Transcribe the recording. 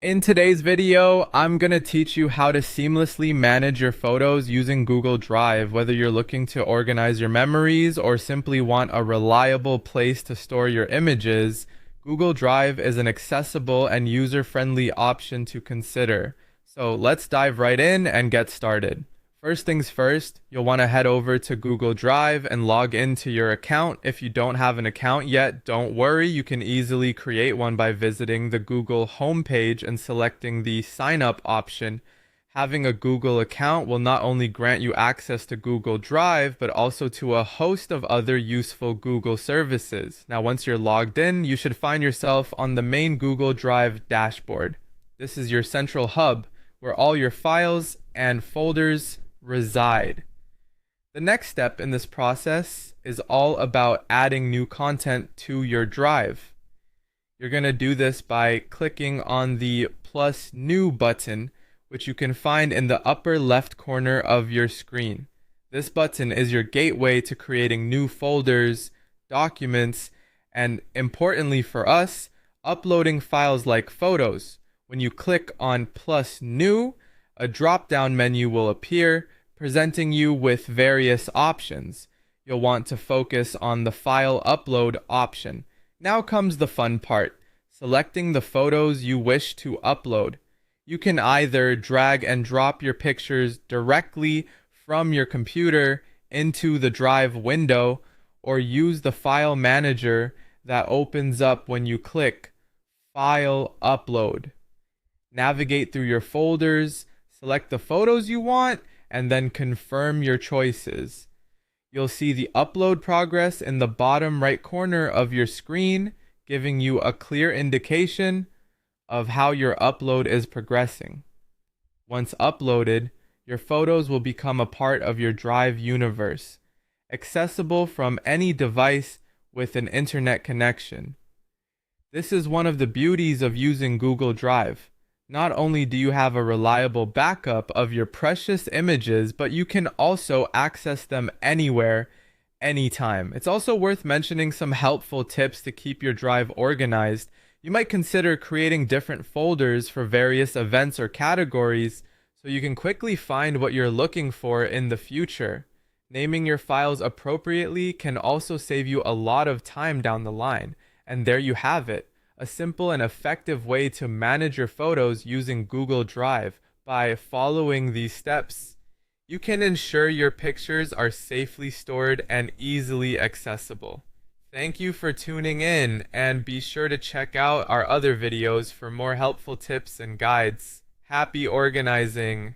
In today's video, I'm going to teach you how to seamlessly manage your photos using Google Drive, whether you're looking to organize your memories or simply want a reliable place to store your images. Google Drive is an accessible and user-friendly option to consider. So let's dive right in and get started. First things first, you'll want to head over to Google Drive and log into your account. If you don't have an account yet, don't worry, you can easily create one by visiting the Google homepage and selecting the sign up option. Having a Google account will not only grant you access to Google Drive, but also to a host of other useful Google services. Now, once you're logged in, you should find yourself on the main Google Drive dashboard. This is your central hub where all your files and folders reside. The next step in this process is all about adding new content to your drive. You're going to do this by clicking on the plus new button, which you can find in the upper left corner of your screen. This button is your gateway to creating new folders, documents, and importantly for us, uploading files like photos. When you click on plus new, a drop-down menu will appear, presenting you with various options. You'll want to focus on the file upload option. Now comes the fun part, selecting the photos you wish to upload. You can either drag and drop your pictures directly from your computer into the Drive window, or use the file manager that opens up when you click File Upload. Navigate through your folders, select the photos you want, and then confirm your choices. You'll see the upload progress in the bottom right corner of your screen, giving you a clear indication of how your upload is progressing. Once uploaded, your photos will become a part of your Drive universe, accessible from any device with an internet connection. This is one of the beauties of using Google Drive. Not only do you have a reliable backup of your precious images, but you can also access them anywhere, anytime. It's also worth mentioning some helpful tips to keep your drive organized. You might consider creating different folders for various events or categories so you can quickly find what you're looking for in the future. Naming your files appropriately can also save you a lot of time down the line. And there you have it. A simple and effective way to manage your photos using Google Drive. By following these steps, you can ensure your pictures are safely stored and easily accessible. Thank you for tuning in, and be sure to check out our other videos for more helpful tips and guides. Happy organizing!